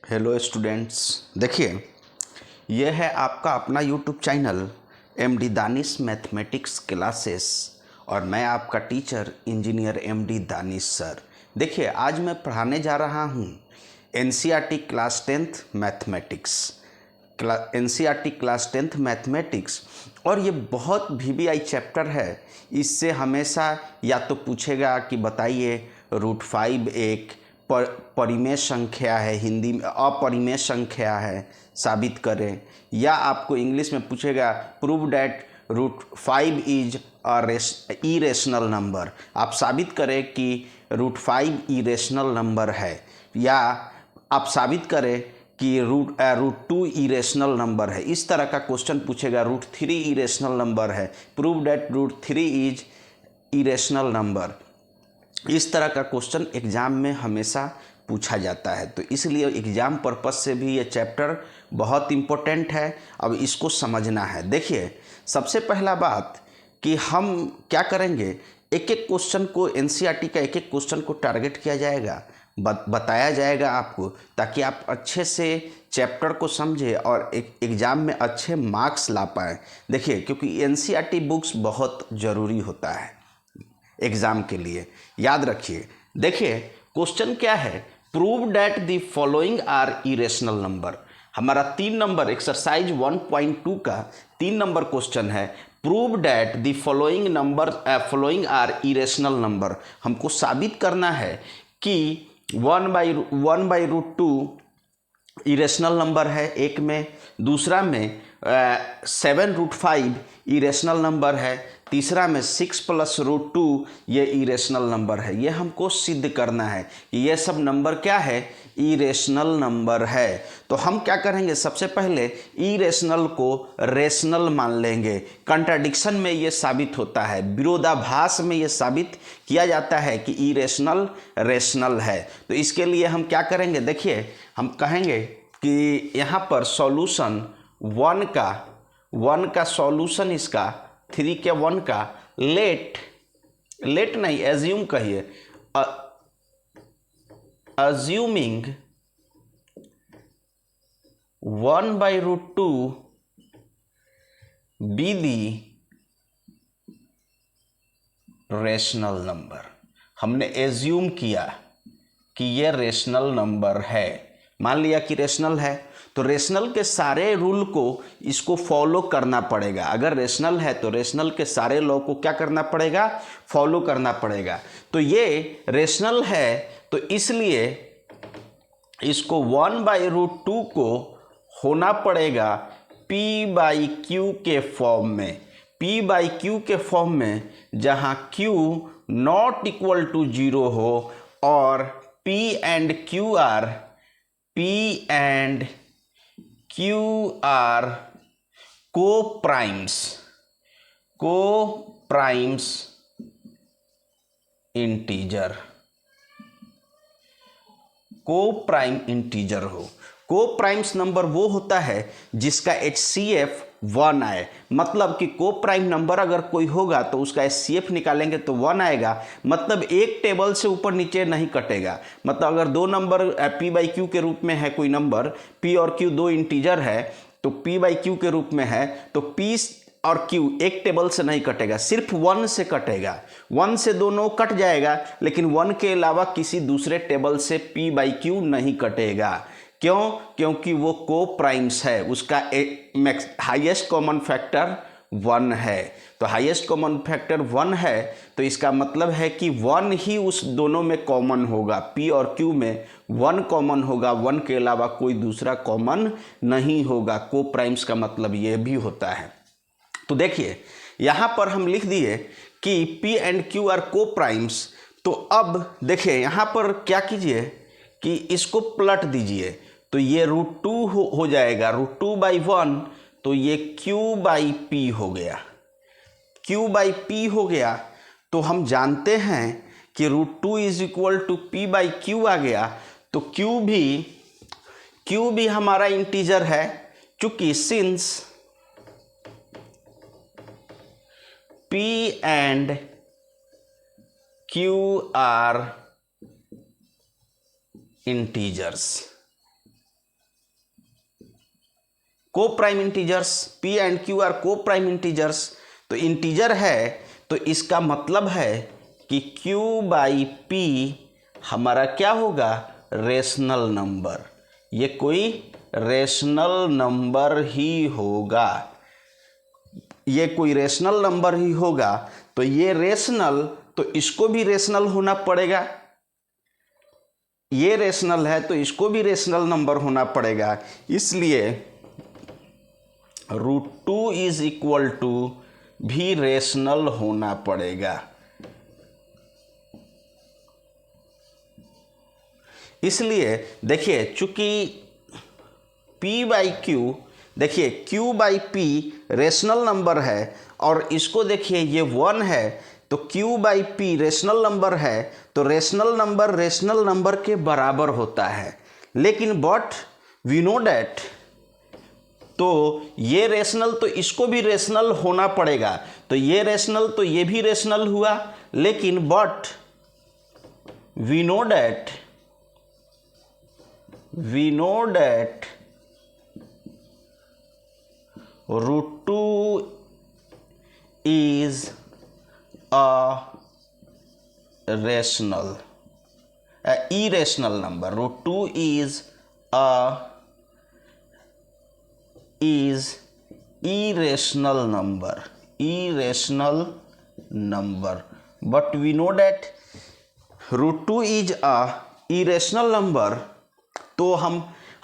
Hello students, देखिए यह है आपका अपना YouTube channel MD Danish mathematics classes और मैं आपका teacher engineer MD Danish sir. देखिए आज मैं पढ़ाने जा रहा हूँ NCERT class 10th mathematics NCERT class 10th mathematics. और ये बहुत वीवीआई चैप्टर है। इससे हमेशा या तो पूछेगा कि बताइए √5 एक परिमेय संख्या है, हिंदी में अपरिमेय संख्या है, साबित करें। या आपको इंग्लिश में पूछेगा prove that √5 is irrational number, आप साबित करें कि √5 इरेशनल नंबर है। या आप साबित करें कि √2 इरेशनल नंबर है। इस तरह का क्वेश्चन पूछेगा। √3 इरेशनल नंबर है, prove that √3 is irrational number. इस तरह का क्वेश्चन एग्ज़ाम में हमेशा पूछा जाता है, तो इसलिए एग्ज़ाम पर्पस से भी ये चैप्टर बहुत इम्पोर्टेंट है। अब इसको समझना है। देखिए सबसे पहला बात कि हम क्या करेंगे, एक एक क्वेश्चन को एनसीईआरटी का एक एक क्वेश्चन को टारगेट किया जाएगा, बताया जाएगा आपको, ताकि आप अच्छे से चैप्टर को समझें और एक एग्ज़ाम में अच्छे मार्क्स ला पाएँ। देखिए क्योंकि एनसीईआरटी बुक्स बहुत ज़रूरी होता है एग्ज़ाम के लिए, याद रखिए। देखिए क्वेश्चन क्या है, prove that the following are irrational number. हमारा 3 नंबर एक्सरसाइज 1.2 का 3 नंबर क्वेश्चन है। Prove that the following are irrational number. हमको साबित करना है कि 1/√2 इरेशनल नंबर है एक में, दूसरा में 7√5 इरेशनल नंबर है, तीसरा में 6 + √2 ये इरेशनल नंबर है। ये हमको सिद्ध करना है कि ये सब नंबर क्या है, इरेशनल नंबर है। तो हम क्या करेंगे, सबसे पहले इरेशनल को रेशनल मान लेंगे। कंट्राडिक्शन में ये साबित होता है, विरोधाभास में ये साबित किया जाता है कि इरेशनल रेशनल है। तो इसके लिए हम क्या करेंगे, देखिए हम कहेंगे कि यहाँ पर सॉल्यूशन 1 का सॉल्यूशन, इसका 3 के 1 का लेट नहीं एज्यूम कहिए, assuming 1/√2 be the rational number. हमने एज्यूम किया कि ये रेशनल नंबर है, मान लिया कि रेशनल है, तो रेशनल के सारे रूल को इसको फॉलो करना पड़ेगा। अगर रेशनल है तो रेशनल के सारे लॉ को क्या करना पड़ेगा, फॉलो करना पड़ेगा। तो ये रेशनल है, तो इसलिए इसको 1/√2 को होना पड़ेगा p/q के फॉर्म में, p/q के फॉर्म में, जहां q नॉट इक्वल टू 0 हो और p एंड q आर को प्राइम्स इंटीजर, को प्राइम इंटीजर हो। को प्राइम्स नंबर वो होता है जिसका HCF 1 आए, मतलब कि को प्राइम नंबर अगर कोई होगा तो उसका HCF निकालेंगे तो 1 आएगा, मतलब एक टेबल से ऊपर नीचे नहीं कटेगा। मतलब अगर दो नंबर p/q के रूप में है, कोई नंबर p और q दो इंटीजर है, तो p/q के रूप में है, तो p और q एक टेबल से नहीं कटेगा, सिर्फ 1 से कटेगा। 1 से दोनों कट जाएगा, लेकिन 1 के अलावा किसी दूसरे टेबल से p/q नहीं कटेगा। क्यों? क्योंकि वो को प्राइम्स है, उसका हाईएस्ट कॉमन फैक्टर 1 है। तो हाईएस्ट कॉमन फैक्टर 1 है, तो इसका मतलब है कि 1 ही उस दोनों में कॉमन होगा, p और q में 1 कॉमन होगा, 1 के अलावा कोई दूसरा कॉमन नहीं होगा। को प्राइम्स का मतलब ये भी होता है। तो देखिए यहाँ पर हम लिख दिए कि p एंड q आर को प्राइम्स। तो अब देखिए यहाँ पर क्या कीजिए कि इसको पलट दीजिए, तो ये √2 हो जाएगा, √2/1, तो ये q/p हो गया, q/p हो गया। तो हम जानते हैं कि √2 = p/q आ गया, तो q भी हमारा इंटीजर है, चूंकि since p and q are integers. Co prime integers, p and q are co prime integers, तो इंटीजर है तो इसका मतलब है कि q बाई p हमारा क्या होगा, रेशनल नंबर। ये कोई रेशनल नंबर ही होगा, ये कोई रेशनल नंबर ही होगा। तो ये रेशनल, तो इसको भी रेशनल होना पड़ेगा, ये रेशनल है तो इसको भी रेशनल नंबर होना पड़ेगा। इसलिए √2 इज इक्वल टू भी रेशनल होना पड़ेगा। इसलिए देखिए चूंकि p बाई क्यू, देखिए q by p rational number है और इसको देखिए ये 1 है, तो q by p rational number है, तो रेशनल नंबर के बराबर होता है। लेकिन बट वी नो डैट, तो ये रेशनल तो इसको भी रेशनल होना पड़ेगा, तो ये रेशनल तो ये भी रेशनल हुआ। लेकिन but we know that √2 is a irrational number. √2 is irrational number. But we know that √2 is a irrational number, तो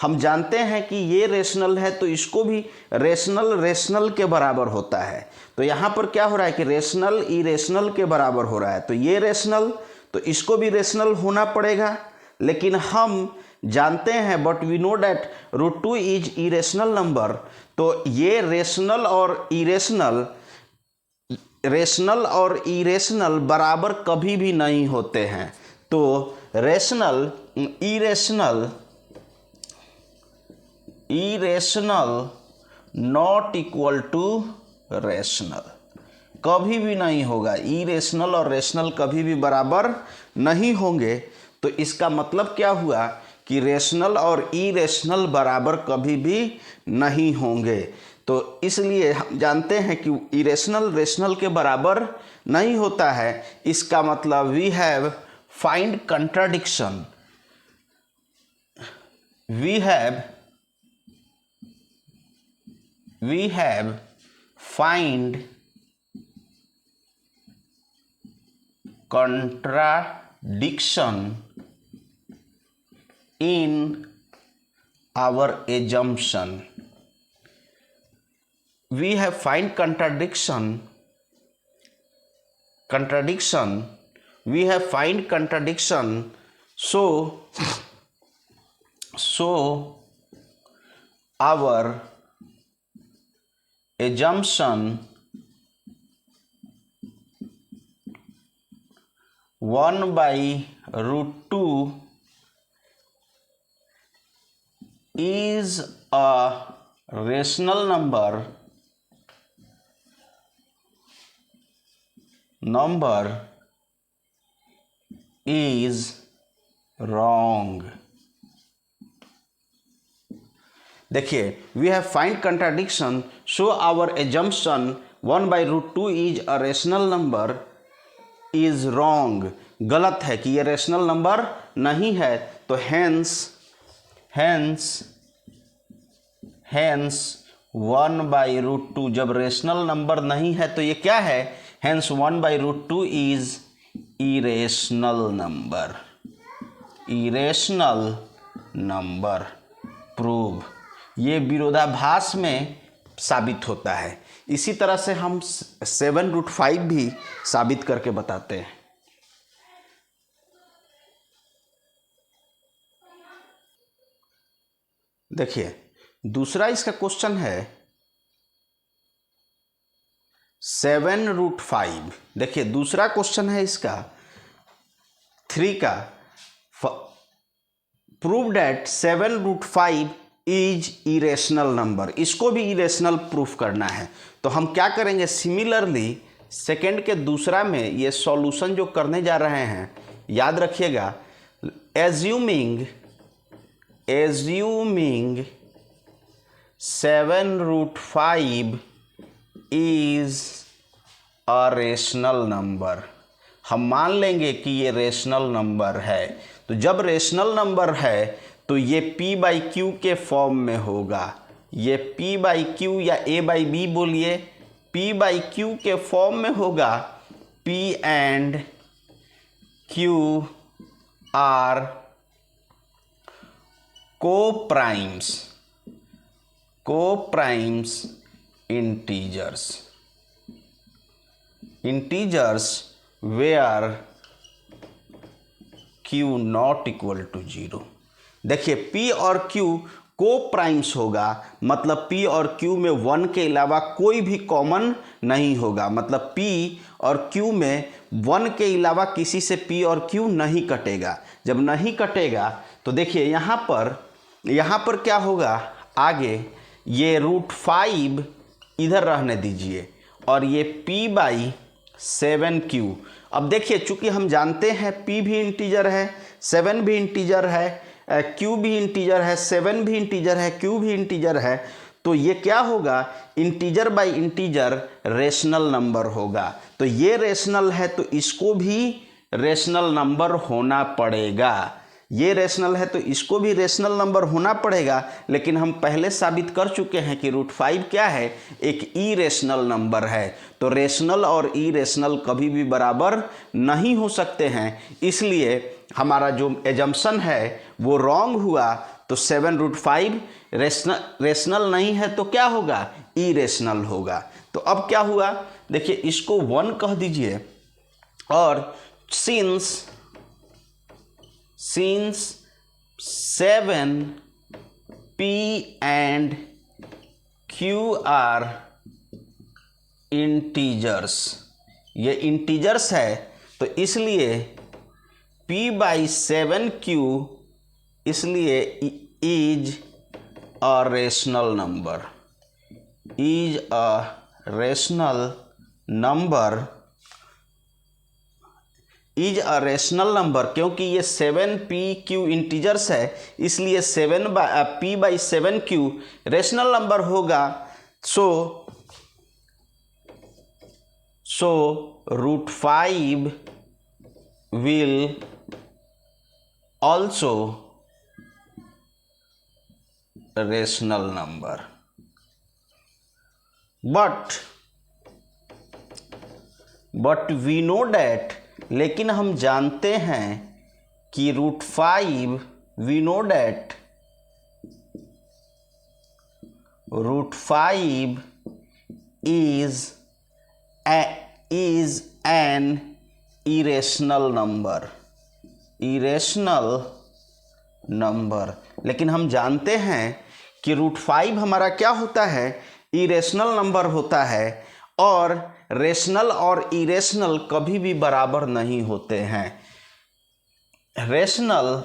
हम जानते हैं कि ये रेशनल है तो इसको भी रेशनल के बराबर होता है। तो यहाँ पर क्या हो रहा है कि रेशनल इरेशनल के बराबर हो रहा है, तो ये रेशनल तो इसको भी रेशनल होना पड़ेगा। लेकिन हम जानते हैं but we know that √2 is irrational number, तो ये रेशनल और इरेशनल बराबर कभी भी नहीं होते हैं। तो rational irrational not equal to rational, कभी भी नहीं होगा। इरेशनल और रेशनल कभी भी बराबर नहीं होंगे। तो इसका मतलब क्या हुआ कि रेशनल और इरेशनल बराबर कभी भी नहीं होंगे। तो इसलिए हम जानते हैं कि इरेशनल रेशनल के बराबर नहीं होता है। इसका मतलब we have find contradiction, we have find contradiction in our assumption. We have find contradiction. We have find contradiction. So our assumption 1/√2 is a rational number is wrong. देखिए we have find contradiction, so our assumption 1/√2 is a rational number is wrong, गलत है कि ये rational number नहीं है। तो hence 1/√2 जब rational number नहीं है तो ये क्या है, hence 1/√2 is irrational number prove. ये विरोधाभास में साबित होता है। इसी तरह से हम 7√5 भी साबित करके बताते हैं। देखिए दूसरा इसका क्वेश्चन है 7√5। देखिए दूसरा क्वेश्चन है इसका 3 का, prove that 7√5 is irrational number. इसको भी इरेशनल प्रूफ करना है। तो हम क्या करेंगे, सिमिलरली सेकंड के दूसरा में ये सॉल्यूशन जो करने जा रहे हैं, याद रखिएगा, assuming 7√5 is a rational number. हम मान लेंगे कि ये रेशनल नंबर है। तो जब रेशनल नंबर है तो ये p/q के फॉर्म में होगा। ये p/q या a/b बोलिए, p/q के फॉर्म में होगा। p and q are co-primes integers where q not equal to 0। देखिए p और q को प्राइम्स होगा, मतलब p और q में 1 के अलावा कोई भी कॉमन नहीं होगा। मतलब p और q में 1 के अलावा किसी से p और q नहीं कटेगा। जब नहीं कटेगा तो देखिए यहाँ पर क्या होगा, आगे ये √5 इधर रहने दीजिए और ये p/7q। अब देखिए चूंकि हम जानते हैं p भी इंटीजर है, 7 भी इंटीजर है, q भी इंटीजर है, 7 भी इंटीजर है, q भी इंटीजर है, तो ये क्या होगा, integer by integer rational number होगा। तो ये रेशनल है तो इसको भी रेशनल नंबर होना पड़ेगा। ये रेशनल है तो इसको भी रेशनल नंबर होना पड़ेगा। लेकिन हम पहले साबित कर चुके हैं कि √5 क्या है, एक इरेशनल नंबर है। तो रेशनल और इरेशनल कभी भी बराबर नहीं हो सकते हैं, इसलिए हमारा जो एजम्पशन है वो रॉन्ग हुआ। तो 7√5 रेशनल नहीं है तो क्या होगा, इरेशनल होगा। तो अब क्या हुआ, देखिए इसको 1 कह दीजिए और since 7p and q are integers, ये इंटीजर्स है तो इसलिए p/7q इसलिए is a rational number, is a rational number, is a rational number. क्योंकि ये 7pq इंटीजर्स है इसलिए p/7q रेशनल नंबर होगा। सो √5 will also rational number, but we know that, लेकिन हम जानते हैं कि √5 we know that √5 is an irrational number, लेकिन हम जानते हैं कि √5 हमारा क्या होता है, इरेशनल नंबर होता है। और रेशनल और इरेशनल कभी भी बराबर नहीं होते हैं। Rational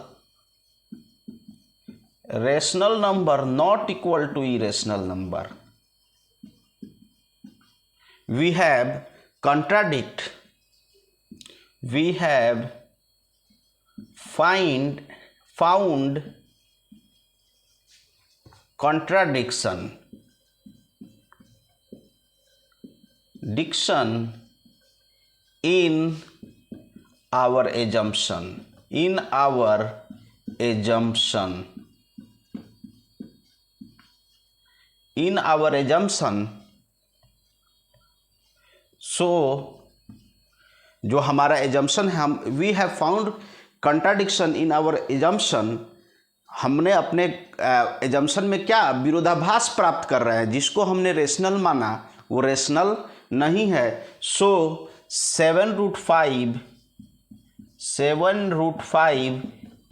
number not equal to irrational number. we have found contradiction in our assumption, so जो हमारा एजम्पशन है, हम we have found contradiction in our assumption, हमने अपने एजम्पशन में क्या विरोधाभास प्राप्त कर रहे हैं। जिसको हमने रेशनल माना वो रेशनल नहीं है। सो 7√5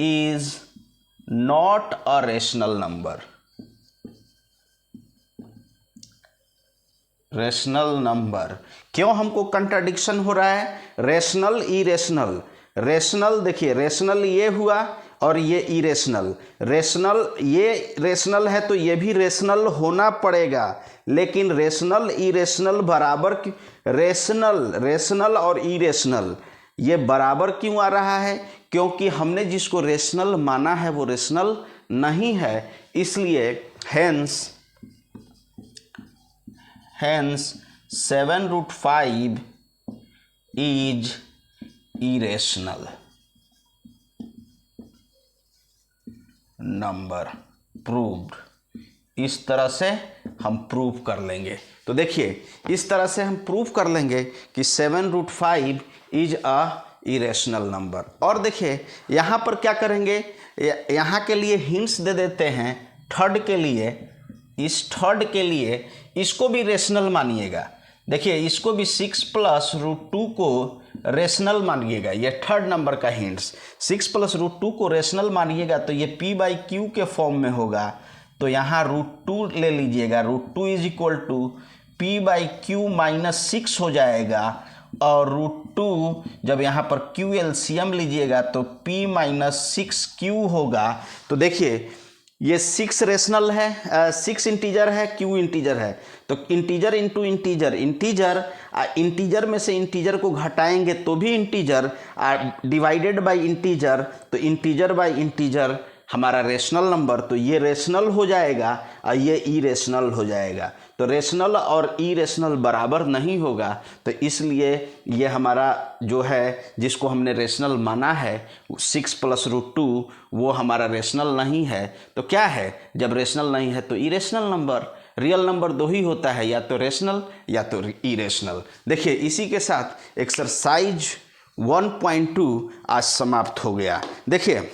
is not a rational number. Rational number क्यों हमको कंट्राडिक्शन हो रहा है, रेशनल इरेशनल। रेशनल देखिए, रेशनल ये हुआ और ये इरेशनल। रेशनल ये रेशनल है तो ये भी रेशनल होना पड़ेगा, लेकिन रेशनल इरेशनल बराबर रेशनल और इरेशनल ये बराबर क्यों आ रहा है, क्योंकि हमने जिसको रेशनल माना है वो रेशनल नहीं है। इसलिए hence Hence 7√5 is irrational number. Proved. इस तरह से हम प्रूव कर लेंगे। तो देखिए इस तरह से हम प्रूव कर लेंगे कि 7√5 इज अ इरेशनल नंबर। और देखिए यहाँ पर क्या करेंगे, यहाँ के लिए हिंट्स दे देते हैं। थर्ड के लिए, इस थर्ड के लिए इसको भी रेशनल मानिएगा। देखिए इसको भी 6 + √2 को रेशनल मानिएगा। ये थर्ड नंबर का हिंट्स, 6 + √2 को रेशनल मानिएगा तो ये p/q के फॉर्म में होगा। तो यहाँ √2 ले लीजिएगा, √2 = p/q - 6 हो जाएगा। और √2 जब यहाँ पर q एलसीएम लीजिएगा तो p - 6q होगा। तो देखिए ये 6 रेशनल है, 6 इंटीजर है, q इंटीजर है। तो इंटीजर इंटू इंटीजर, इंटीजर में से इंटीजर को घटाएंगे तो भी इंटीजर, डिवाइडेड बाय इंटीजर, तो इंटीजर बाय इंटीजर हमारा रेशनल नंबर। तो ये रेशनल हो जाएगा और ये इरेशनल हो जाएगा। तो रेशनल और इरेशनल बराबर नहीं होगा, तो इसलिए ये हमारा जो है जिसको हमने रेशनल माना है 6 + √2 वो हमारा रेशनल नहीं है। तो क्या है, जब रेशनल नहीं है तो इरेशनल नंबर। रियल नंबर दो ही होता है, या तो रेशनल या तो इरेशनल। देखिए इसी के साथ एक्सरसाइज 1.2 आज समाप्त हो गया। देखिए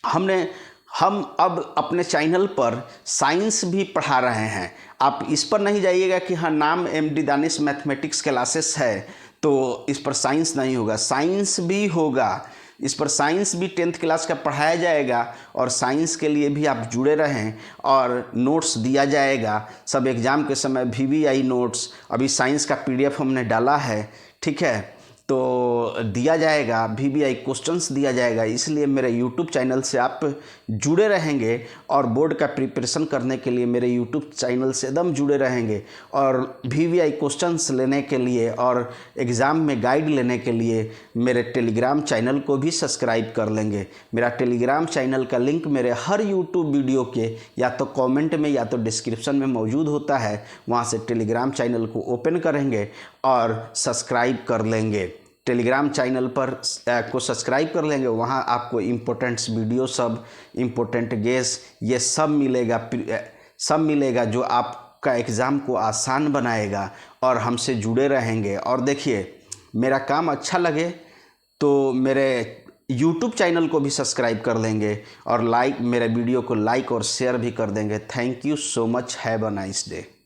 हम अब अपने चैनल पर साइंस भी पढ़ा रहे हैं। आप इस पर नहीं जाइएगा कि हाँ नाम MD दानिश मैथमेटिक्स क्लासेस है तो इस पर साइंस नहीं होगा, साइंस भी होगा। इस पर साइंस भी 10th क्लास का पढ़ाया जाएगा और साइंस के लिए भी आप जुड़े रहें और नोट्स दिया जाएगा सब एग्ज़ाम के समय। VVI नोट्स अभी साइंस का PDF हमने डाला है, ठीक है, तो दिया जाएगा, VVI क्वेश्चंस दिया जाएगा। इसलिए मेरे YouTube चैनल से आप जुड़े रहेंगे और बोर्ड का प्रिपरेशन करने के लिए मेरे YouTube चैनल से एकदम जुड़े रहेंगे। और VVI क्वेश्चंस लेने के लिए और एग्ज़ाम में गाइड लेने के लिए मेरे टेलीग्राम चैनल को भी सब्सक्राइब कर लेंगे। मेरा टेलीग्राम चैनल का लिंक मेरे हर YouTube वीडियो के या तो कमेंट में या तो डिस्क्रिप्शन में मौजूद होता है। वहाँ से टेलीग्राम चैनल को ओपन करेंगे और सब्सक्राइब कर लेंगे। टेलीग्राम चैनल पर को सब्सक्राइब कर लेंगे, वहाँ आपको इम्पोर्टेंट वीडियो सब, इम्पोर्टेंट गेस ये सब मिलेगा जो आपका एग्ज़ाम को आसान बनाएगा। और हमसे जुड़े रहेंगे। और देखिए मेरा काम अच्छा लगे तो मेरे YouTube चैनल को भी सब्सक्राइब कर लेंगे और मेरे वीडियो को लाइक और शेयर भी कर देंगे। Thank you so much. Have a nice day.